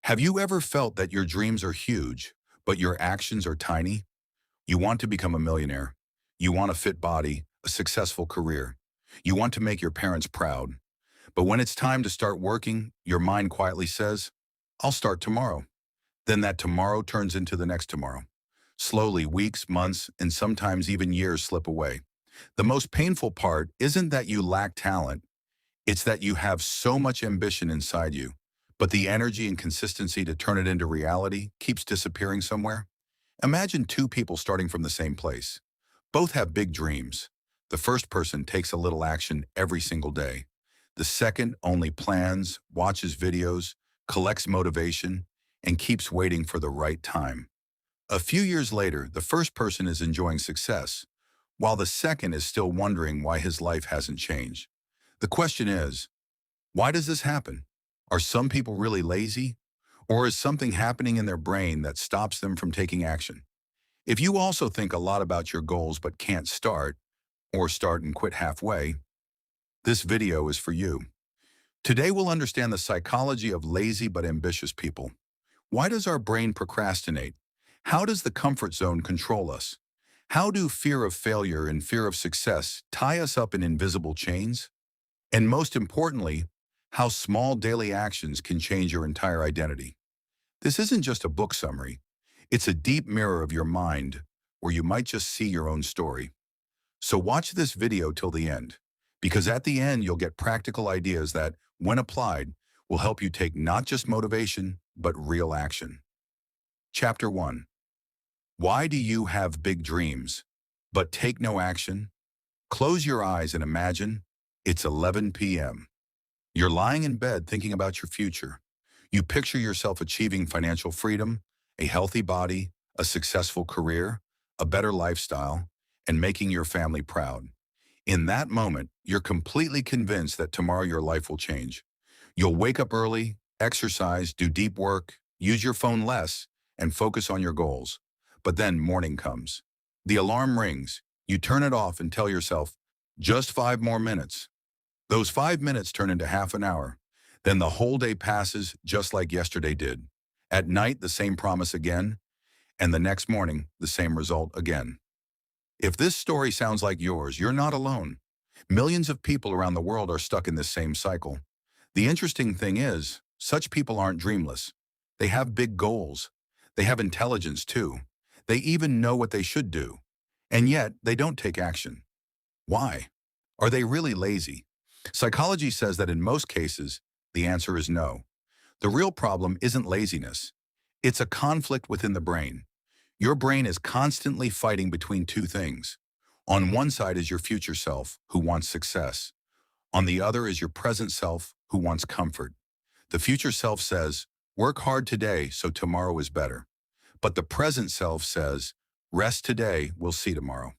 Have you ever felt that your dreams are huge, but your actions are tiny? You want to become a millionaire. You want a fit body, a successful career. You want to make your parents proud. But when it's time to start working, your mind quietly says, I'll start tomorrow. Then that tomorrow turns into the next tomorrow. Slowly, weeks, months, and sometimes even years slip away. The most painful part isn't that you lack talent, it's that you have so much ambition inside you, but the energy and consistency to turn it into reality keeps disappearing somewhere. Imagine two people starting from the same place. Both have big dreams. The first person takes a little action every single day. The second only plans, watches videos, collects motivation, and keeps waiting for the right time. A few years later, the first person is enjoying success, while the second is still wondering why his life hasn't changed. The question is, why does this happen? Are some people really lazy? Or is something happening in their brain that stops them from taking action? If you also think a lot about your goals but can't start, or start and quit halfway, this video is for you. Today we'll understand the psychology of lazy but ambitious people. Why does our brain procrastinate? How does the comfort zone control us? How do fear of failure and fear of success tie us up in invisible chains? And most importantly, how small daily actions can change your entire identity. This isn't just a book summary. It's a deep mirror of your mind where you might just see your own story. So watch this video till the end, because at the end you'll get practical ideas that, when applied, will help you take not just motivation, but real action. Chapter 1. Why do you have big dreams, but take no action? Close your eyes and imagine it's 11 p.m. You're lying in bed thinking about your future. You picture yourself achieving financial freedom, a healthy body, a successful career, a better lifestyle, and making your family proud. In that moment, you're completely convinced that tomorrow your life will change. You'll wake up early, exercise, do deep work, use your phone less, and focus on your goals. But then morning comes. The alarm rings. You turn it off and tell yourself, just 5 more minutes. Those 5 minutes turn into half an hour. Then the whole day passes just like yesterday did. At night, the same promise again, and the next morning, the same result again. If this story sounds like yours, you're not alone. Millions of people around the world are stuck in this same cycle. The interesting thing is, such people aren't dreamless. They have big goals. They have intelligence too. They even know what they should do. And yet, they don't take action. Why? Are they really lazy? Psychology says that in most cases, the answer is no. The real problem isn't laziness. It's a conflict within the brain. Your brain is constantly fighting between two things. On one side is your future self, who wants success. On the other is your present self, who wants comfort. The future self says, work hard today so tomorrow is better. But the present self says, rest today, we'll see tomorrow.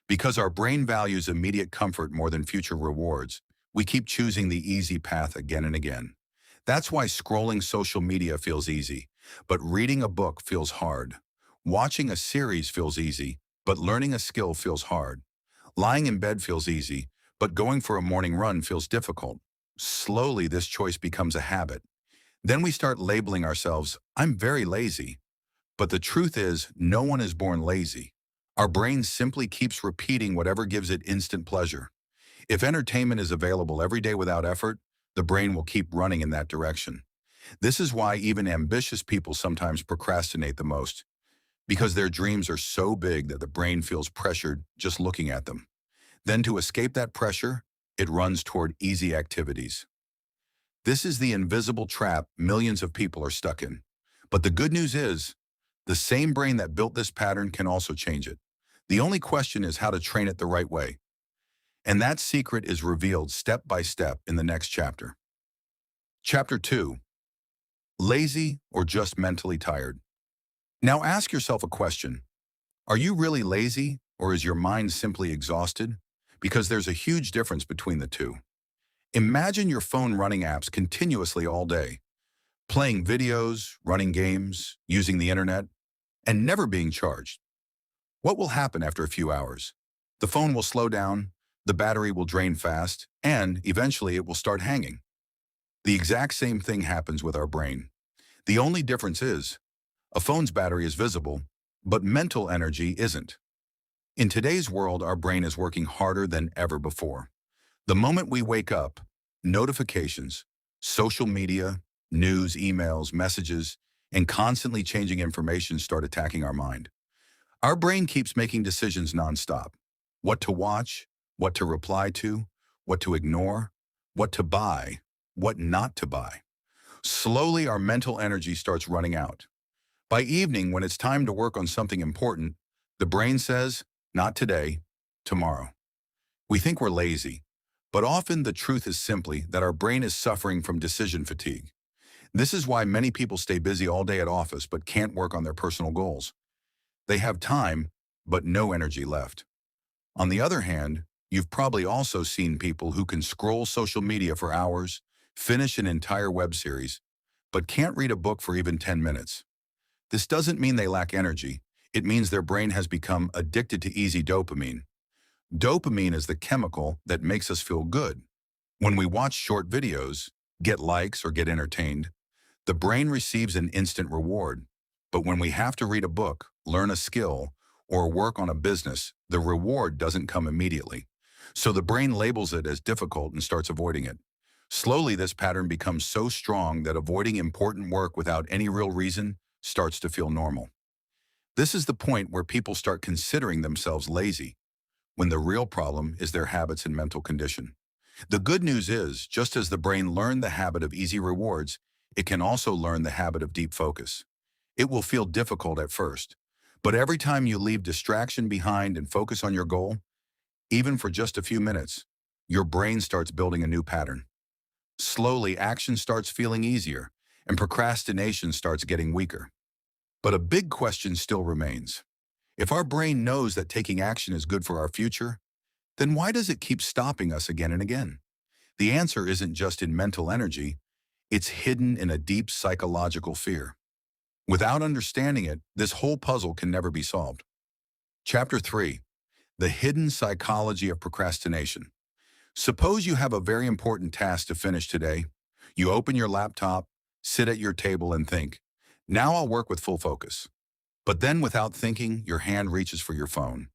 Because our brain values immediate comfort more than future rewards, we keep choosing the easy path again and again. That's why scrolling social media feels easy, but reading a book feels hard. Watching a series feels easy, but learning a skill feels hard. Lying in bed feels easy, but going for a morning run feels difficult. Slowly, this choice becomes a habit. Then we start labeling ourselves, I'm very lazy. But the truth is, no one is born lazy. Our brain simply keeps repeating whatever gives it instant pleasure. If entertainment is available every day without effort, the brain will keep running in that direction. This is why even ambitious people sometimes procrastinate the most, because their dreams are so big that the brain feels pressured just looking at them. Then to escape that pressure, it runs toward easy activities. This is the invisible trap millions of people are stuck in. But the good news is, the same brain that built this pattern can also change it. The only question is how to train it the right way. And that secret is revealed step by step in the next chapter. Chapter 2. Lazy or just mentally tired? Now ask yourself a question. Are you really lazy, or is your mind simply exhausted? Because there's a huge difference between the two. Imagine your phone running apps continuously all day, playing videos, running games, using the internet, and never being charged. What will happen after a few hours? The phone will slow down, the battery will drain fast, and eventually it will start hanging. The exact same thing happens with our brain. The only difference is, a phone's battery is visible, but mental energy isn't. In today's world, our brain is working harder than ever before. The moment we wake up, notifications, social media, news, emails, messages, and constantly changing information start attacking our mind. Our brain keeps making decisions nonstop. What to watch, what to reply to, what to ignore, what to buy, what not to buy. Slowly, our mental energy starts running out. By evening, when it's time to work on something important, the brain says, not today, tomorrow. We think we're lazy, but often the truth is simply that our brain is suffering from decision fatigue. This is why many people stay busy all day at office but can't work on their personal goals. They have time, but no energy left. On the other hand, you've probably also seen people who can scroll social media for hours, finish an entire web series, but can't read a book for even 10 minutes. This doesn't mean they lack energy. It means their brain has become addicted to easy dopamine. Dopamine is the chemical that makes us feel good. When we watch short videos, get likes, or get entertained, the brain receives an instant reward. But when we have to read a book, learn a skill, or work on a business, the reward doesn't come immediately. So the brain labels it as difficult and starts avoiding it. Slowly, this pattern becomes so strong that avoiding important work without any real reason starts to feel normal. This is the point where people start considering themselves lazy, when the real problem is their habits and mental condition. The good news is, just as the brain learned the habit of easy rewards, it can also learn the habit of deep focus. It will feel difficult at first, but every time you leave distraction behind and focus on your goal, even for just a few minutes, your brain starts building a new pattern. Slowly, action starts feeling easier, and procrastination starts getting weaker. But a big question still remains. If our brain knows that taking action is good for our future, then why does it keep stopping us again and again? The answer isn't just in mental energy, it's hidden in a deep psychological fear. Without understanding it, this whole puzzle can never be solved. Chapter 3. The Hidden Psychology of Procrastination. Suppose you have a very important task to finish today. You open your laptop, sit at your table and think, now I'll work with full focus. But then without thinking, your hand reaches for your phone.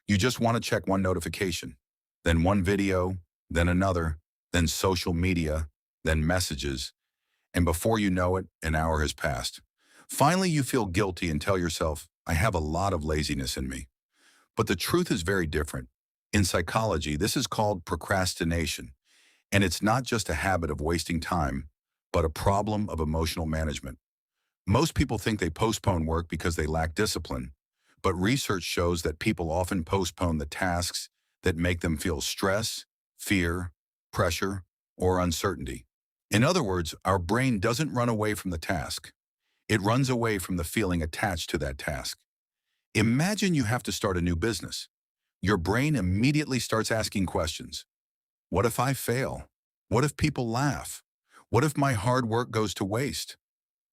You just want to check one notification, then one video, then another, then social media, then messages, and before you know it, an hour has passed. Finally, you feel guilty and tell yourself, I have a lot of laziness in me. But the truth is very different. In psychology, this is called procrastination, and it's not just a habit of wasting time, but a problem of emotional management. Most people think they postpone work because they lack discipline, but research shows that people often postpone the tasks that make them feel stress, fear, pressure, or uncertainty. In other words, our brain doesn't run away from the task. It runs away from the feeling attached to that task. Imagine you have to start a new business. Your brain immediately starts asking questions. What if I fail? What if people laugh? What if my hard work goes to waste?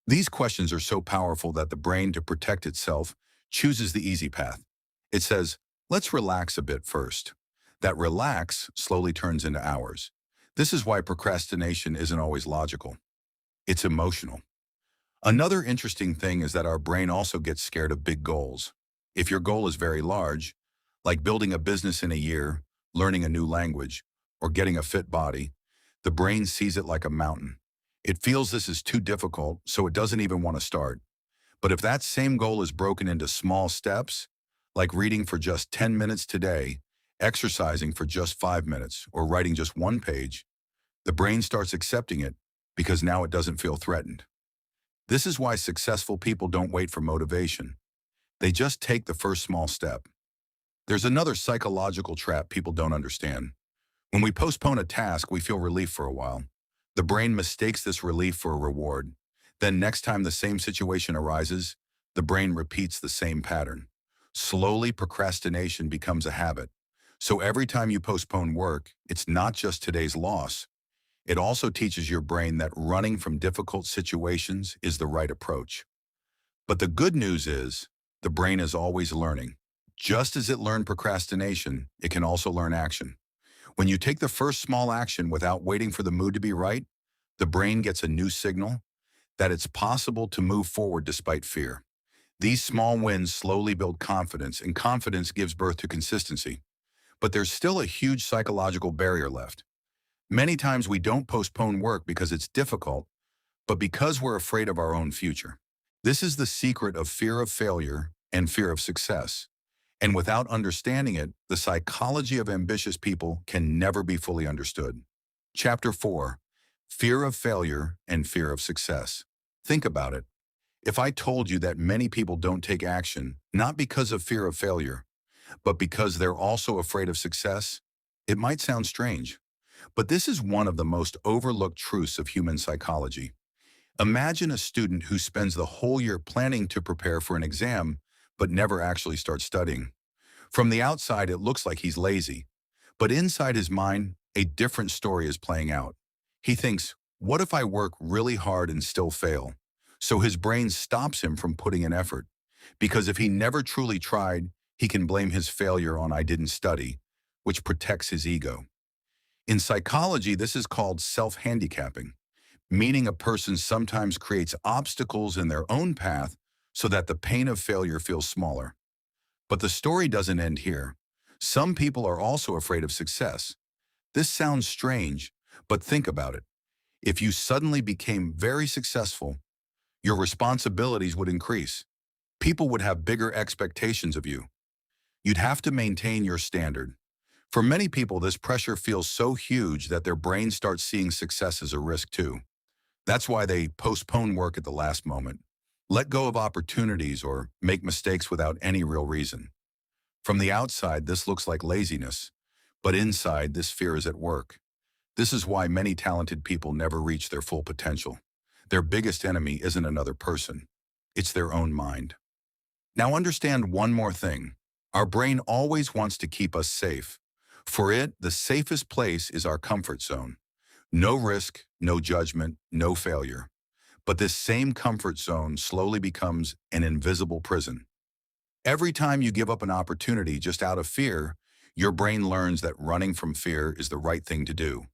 These questions are so powerful that the brain, to protect itself, chooses the easy path. It says, let's relax a bit first. That relax slowly turns into hours. This is why procrastination isn't always logical. It's emotional. Another interesting thing is that our brain also gets scared of big goals. If your goal is very large, like building a business in a year, learning a new language, or getting a fit body, the brain sees it like a mountain. It feels this is too difficult, so it doesn't even want to start. But if that same goal is broken into small steps, like reading for just 10 minutes today, exercising for just 5 minutes, or writing just one page, the brain starts accepting it because now it doesn't feel threatened. This is why successful people don't wait for motivation. They just take the first small step. There's another psychological trap people don't understand. When we postpone a task, we feel relief for a while. The brain mistakes this relief for a reward. Then next time the same situation arises, the brain repeats the same pattern. Slowly, procrastination becomes a habit. So every time you postpone work, it's not just today's loss. It also teaches your brain that running from difficult situations is the right approach. But the good news is, the brain is always learning. Just as it learned procrastination, it can also learn action. When you take the first small action without waiting for the mood to be right, the brain gets a new signal. that it's possible to move forward despite fear. These small wins slowly build confidence, and confidence gives birth to consistency. But there's still a huge psychological barrier left. Many times we don't postpone work because it's difficult, but because we're afraid of our own future. This is the secret of fear of failure and fear of success. And without understanding it, the psychology of ambitious people can never be fully understood. Chapter 4. Fear of Failure and Fear of Success. Think about it. If I told you that many people don't take action, not because of fear of failure, but because they're also afraid of success, it might sound strange. But this is one of the most overlooked truths of human psychology. Imagine a student who spends the whole year planning to prepare for an exam, but never actually starts studying. From the outside, it looks like he's lazy, but inside his mind, a different story is playing out. He thinks, what if I work really hard and still fail? So his brain stops him from putting in effort, because if he never truly tried, he can blame his failure on I didn't study, which protects his ego. In psychology, this is called self-handicapping, meaning a person sometimes creates obstacles in their own path so that the pain of failure feels smaller. But the story doesn't end here. Some people are also afraid of success. This sounds strange, but think about it. If you suddenly became very successful, your responsibilities would increase. People would have bigger expectations of you. You'd have to maintain your standard. For many people, this pressure feels so huge that their brain starts seeing success as a risk too. That's why they postpone work at the last moment, let go of opportunities, or make mistakes without any real reason. From the outside, this looks like laziness, but inside, this fear is at work. This is why many talented people never reach their full potential. Their biggest enemy isn't another person. It's their own mind. Now understand one more thing. Our brain always wants to keep us safe. For it, the safest place is our comfort zone. No risk, no judgment, no failure. But this same comfort zone slowly becomes an invisible prison. Every time you give up an opportunity just out of fear, your brain learns that running from fear is the right thing to do.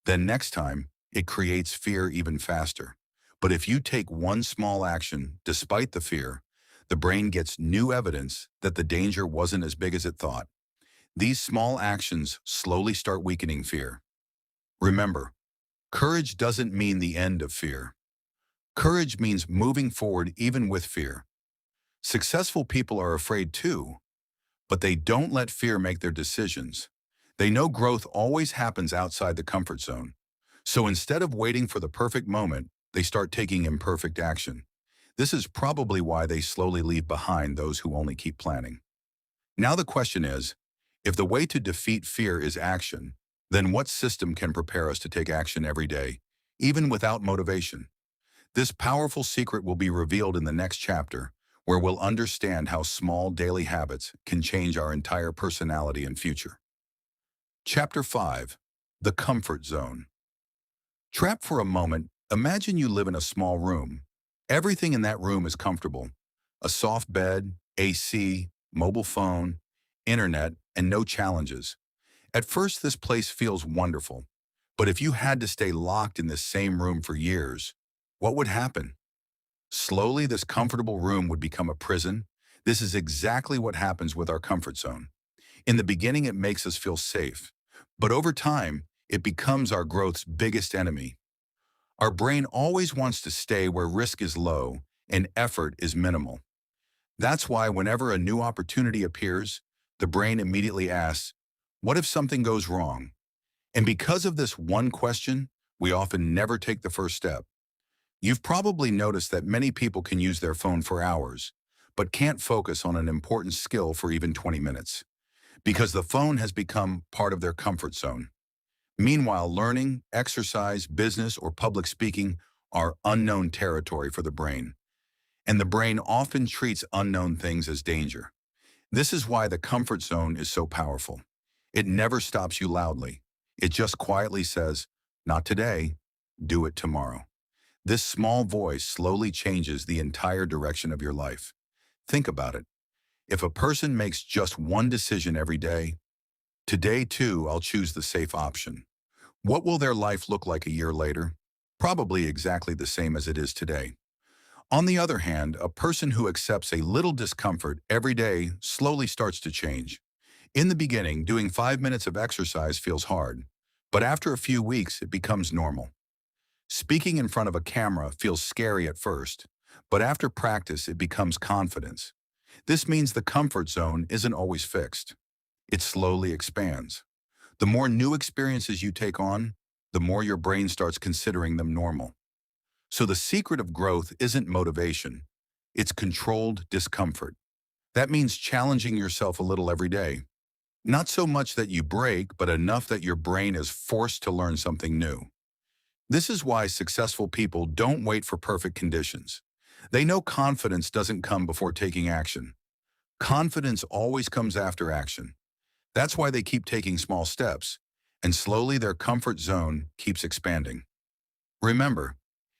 Then next time, it creates fear even faster. But if you take one small action, despite the fear, the brain gets new evidence that the danger wasn't as big as it thought. These small actions slowly start weakening fear. Remember, courage doesn't mean the end of fear. Courage means moving forward even with fear. Successful people are afraid too, but they don't let fear make their decisions. They know growth always happens outside the comfort zone. So instead of waiting for the perfect moment, they start taking imperfect action. This is probably why they slowly leave behind those who only keep planning. Now the question is, if the way to defeat fear is action, then what system can prepare us to take action every day, even without motivation? This powerful secret will be revealed in the next chapter, where we'll understand how small daily habits can change our entire personality and future. Chapter 5. The Comfort Zone. Trapped for a moment, imagine you live in a small room. Everything in that room is comfortable. A soft bed, AC, mobile phone, internet, and no challenges. At first, this place feels wonderful. But if you had to stay locked in this same room for years, what would happen? Slowly, this comfortable room would become a prison. This is exactly what happens with our comfort zone. In the beginning, it makes us feel safe. But over time, it becomes our growth's biggest enemy. Our brain always wants to stay where risk is low and effort is minimal. That's why whenever a new opportunity appears, the brain immediately asks, what if something goes wrong? And because of this one question, we often never take the first step. You've probably noticed that many people can use their phone for hours, but can't focus on an important skill for even 20 minutes, because the phone has become part of their comfort zone. Meanwhile, learning, exercise, business, or public speaking are unknown territory for the brain, and the brain often treats unknown things as danger. This is why the comfort zone is so powerful. It never stops you loudly. It just quietly says, not today, do it tomorrow. This small voice slowly changes the entire direction of your life. Think about it. If a person makes just one decision every day, today too I'll choose the safe option. What will their life look like a year later? probably exactly the same as it is today. On the other hand, a person who accepts a little discomfort every day slowly starts to change. In the beginning, doing 5 minutes of exercise feels hard, but after a few weeks, it becomes normal. Speaking in front of a camera feels scary at first, but after practice, it becomes confidence. This means the comfort zone isn't always fixed. It slowly expands. The more new experiences you take on, the more your brain starts considering them normal. So the secret of growth isn't motivation. It's controlled discomfort. That means challenging yourself a little every day. Not so much that you break, but enough that your brain is forced to learn something new. This is why successful people don't wait for perfect conditions. They know confidence doesn't come before taking action. Confidence always comes after action. That's why they keep taking small steps, and slowly their comfort zone keeps expanding. Remember,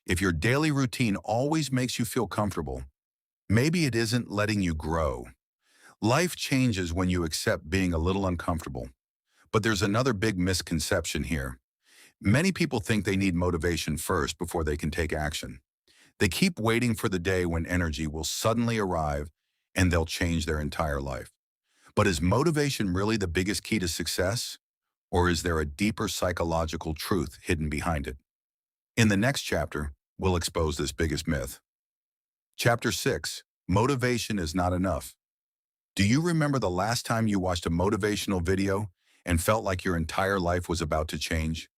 if your daily routine always makes you feel comfortable, maybe it isn't letting you grow. Life changes when you accept being a little uncomfortable. But there's another big misconception here. Many people think they need motivation first before they can take action. They keep waiting for the day when energy will suddenly arrive and they'll change their entire life. But is motivation really the biggest key to success? Or is there a deeper psychological truth hidden behind it? In the next chapter, we'll expose this biggest myth. Chapter 6, Motivation is Not Enough. Do you remember the last time you watched a motivational video and felt like your entire life was about to change?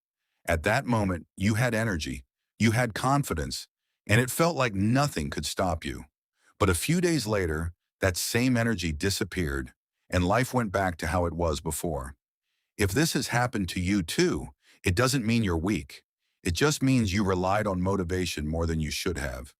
At that moment, you had energy, you had confidence, and it felt like nothing could stop you. But a few days later, that same energy disappeared, and life went back to how it was before. If this has happened to you too, it doesn't mean you're weak. It just means you relied on motivation more than you should have.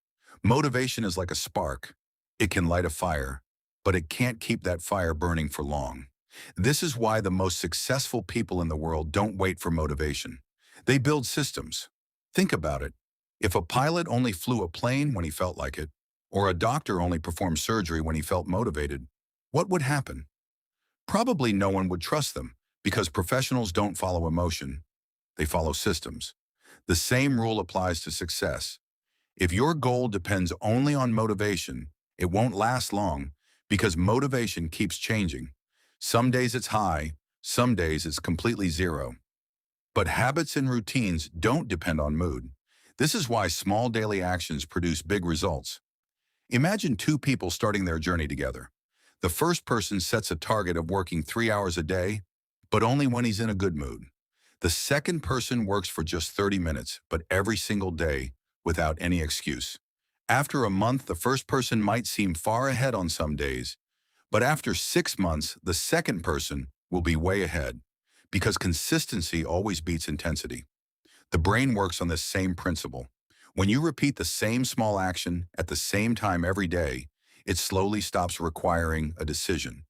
Motivation is like a spark. It can light a fire, but it can't keep that fire burning for long. This is why the most successful people in the world don't wait for motivation. They build systems. Think about it. If a pilot only flew a plane when he felt like it, or a doctor only performed surgery when he felt motivated, what would happen? Probably no one would trust them, because professionals don't follow emotion, they follow systems. The same rule applies to success. If your goal depends only on motivation, it won't last long because motivation keeps changing. Some days it's high, some days it's completely zero. But habits and routines don't depend on mood. This is why small daily actions produce big results. Imagine two people starting their journey together. The first person sets a target of working 3 hours a day, but only when he's in a good mood. The second person works for just 30 minutes, but every single day, without any excuse. After a month, the first person might seem far ahead on some days, but after 6 months, the second person will be way ahead, because consistency always beats intensity. The brain works on this same principle. When you repeat the same small action at the same time every day, it slowly stops requiring a decision.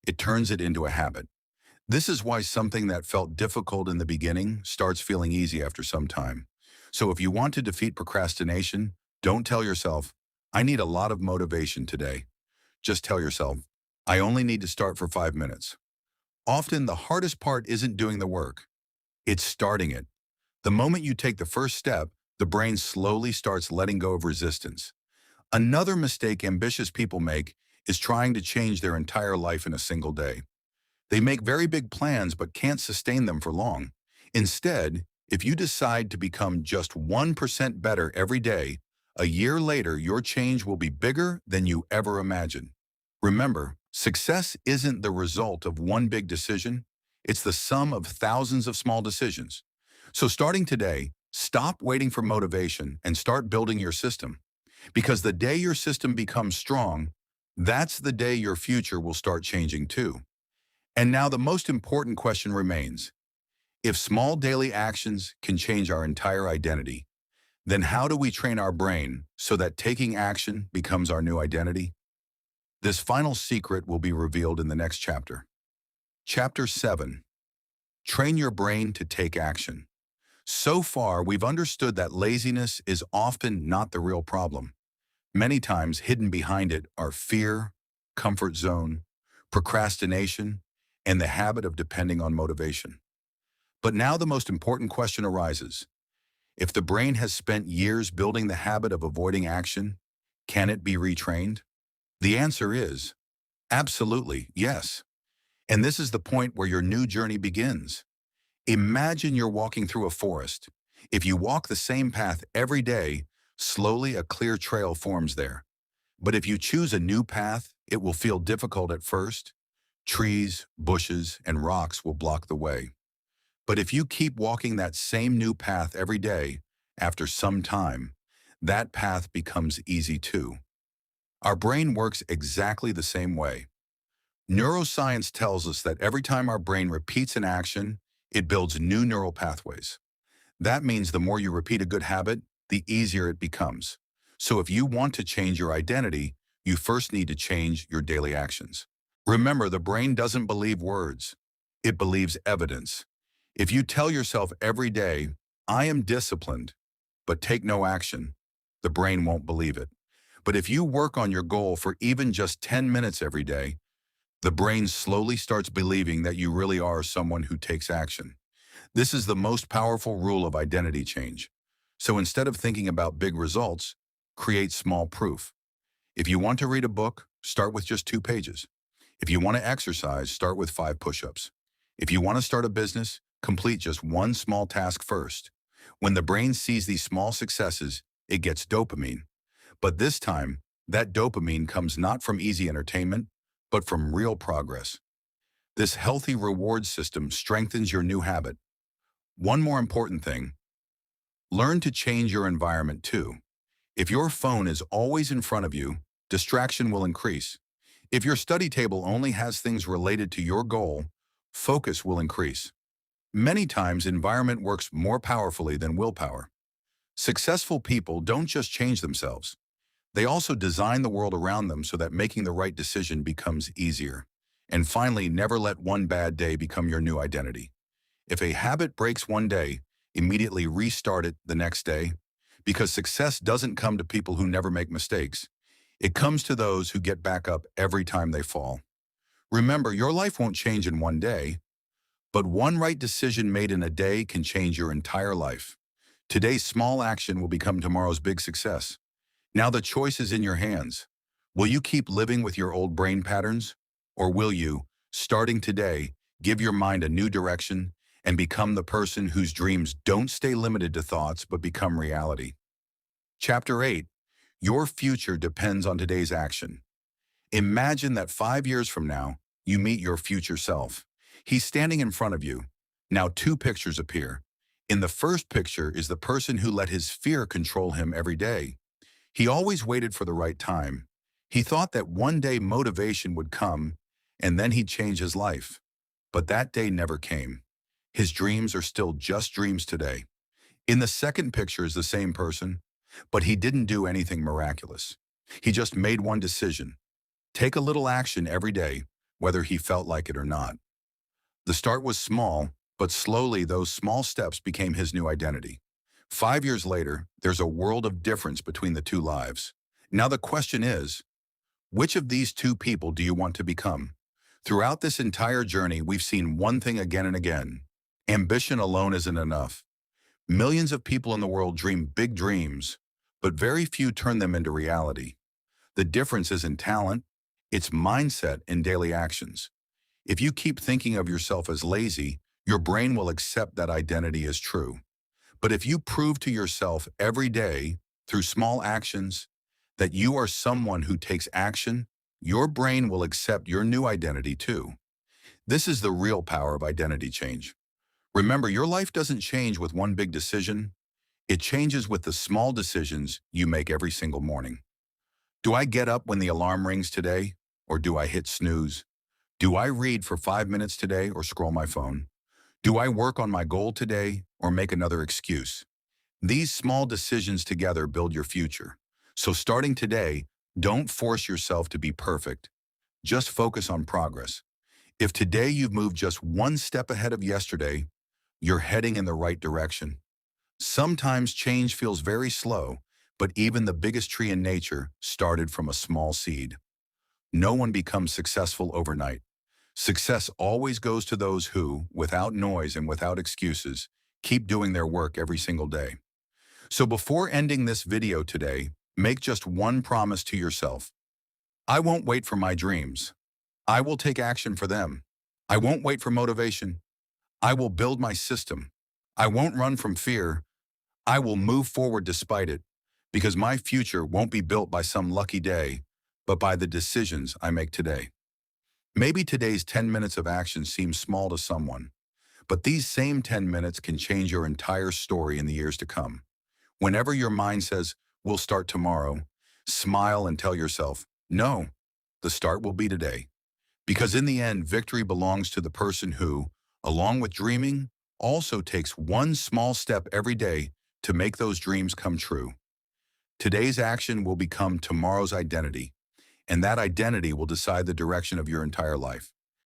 It turns it into a habit. This is why something that felt difficult in the beginning starts feeling easy after some time. So if you want to defeat procrastination, don't tell yourself, I need a lot of motivation today. Just tell yourself, I only need to start for 5 minutes. Often the hardest part isn't doing the work. It's starting it. The moment you take the first step, the brain slowly starts letting go of resistance. Another mistake ambitious people make is trying to change their entire life in a single day. They make very big plans but can't sustain them for long. Instead, if you decide to become just 1% better every day, a year later your change will be bigger than you ever imagined. Remember, success isn't the result of one big decision, it's the sum of thousands of small decisions. So starting today, stop waiting for motivation and start building your system. Because the day your system becomes strong, that's the day your future will start changing too. And now the most important question remains. If small daily actions can change our entire identity, then how do we train our brain so that taking action becomes our new identity? This final secret will be revealed in the next chapter. Chapter 7. Train your brain to take action. So far, we've understood that laziness is often not the real problem. Many times hidden behind it are fear, comfort zone, procrastination, and the habit of depending on motivation. But now the most important question arises. If the brain has spent years building the habit of avoiding action, can it be retrained? The answer is absolutely yes. And this is the point where your new journey begins. Imagine you're walking through a forest. If you walk the same path every day, slowly a clear trail forms there. But if you choose a new path, it will feel difficult at first. Trees, bushes, and rocks will block the way. But if you keep walking that same new path every day, after some time, that path becomes easy too. Our brain works exactly the same way. Neuroscience tells us that every time our brain repeats an action, it builds new neural pathways. That means the more you repeat a good habit, the easier it becomes. So if you want to change your identity, you first need to change your daily actions. Remember, the brain doesn't believe words. It believes evidence. If you tell yourself every day, I am disciplined, but take no action, the brain won't believe it. But if you work on your goal for even just 10 minutes every day, the brain slowly starts believing that you really are someone who takes action. This is the most powerful rule of identity change. So instead of thinking about big results, create small proof. If you want to read a book, start with just 2 pages. If you want to exercise, start with 5 push-ups. If you want to start a business, complete just one small task first. When the brain sees these small successes, it gets dopamine. But this time, that dopamine comes not from easy entertainment, but from real progress. This healthy reward system strengthens your new habit. One more important thing, learn to change your environment too. If your phone is always in front of you, distraction will increase. If your study table only has things related to your goal, focus will increase. Many times, environment works more powerfully than willpower. Successful people don't just change themselves. They also design the world around them so that making the right decision becomes easier. And finally, never let one bad day become your new identity. If a habit breaks one day, immediately restart it the next day, because success doesn't come to people who never make mistakes. It comes to those who get back up every time they fall. Remember, your life won't change in one day, but one right decision made in a day can change your entire life. Today's small action will become tomorrow's big success. Now the choice is in your hands. Will you keep living with your old brain patterns? Or will you, starting today, give your mind a new direction and become the person whose dreams don't stay limited to thoughts but become reality? Chapter 8. Your future depends on today's action. Imagine that 5 years from now, you meet your future self. He's standing in front of you. Now 2 pictures appear. In the first picture is the person who let his fear control him every day. He always waited for the right time. He thought that one day motivation would come, and then he'd change his life. But that day never came. His dreams are still just dreams today. In the second picture is the same person, but he didn't do anything miraculous. He just made one decision. Take a little action every day, whether he felt like it or not. The start was small, but slowly those small steps became his new identity. 5 years later, there's a world of difference between the 2 lives. Now the question is, which of these 2 people do you want to become? Throughout this entire journey, we've seen one thing again and again. Ambition alone isn't enough. Millions of people in the world dream big dreams, but very few turn them into reality. The difference isn't talent, it's mindset and daily actions. If you keep thinking of yourself as lazy, your brain will accept that identity as true. But if you prove to yourself every day, through small actions, that you are someone who takes action, your brain will accept your new identity too. This is the real power of identity change. Remember, your life doesn't change with one big decision. It changes with the small decisions you make every single morning. Do I get up when the alarm rings today, or do I hit snooze? Do I read for 5 minutes today or scroll my phone? Do I work on my goal today or make another excuse? These small decisions together build your future. So starting today, don't force yourself to be perfect. Just focus on progress. If today you've moved just one step ahead of yesterday, you're heading in the right direction. Sometimes change feels very slow, but even the biggest tree in nature started from a small seed. No one becomes successful overnight. Success always goes to those who, without noise and without excuses, keep doing their work every single day. So before ending this video today, make just one promise to yourself. I won't wait for my dreams. I will take action for them. I won't wait for motivation. I will build my system. I won't run from fear. I will move forward despite it, because my future won't be built by some lucky day, but by the decisions I make today. Maybe today's 10 minutes of action seems small to someone, but these same 10 minutes can change your entire story in the years to come. Whenever your mind says, we'll start tomorrow, smile and tell yourself, no, the start will be today. Because in the end, victory belongs to the person who, along with dreaming, also takes one small step every day to make those dreams come true. Today's action will become tomorrow's identity, and that identity will decide the direction of your entire life.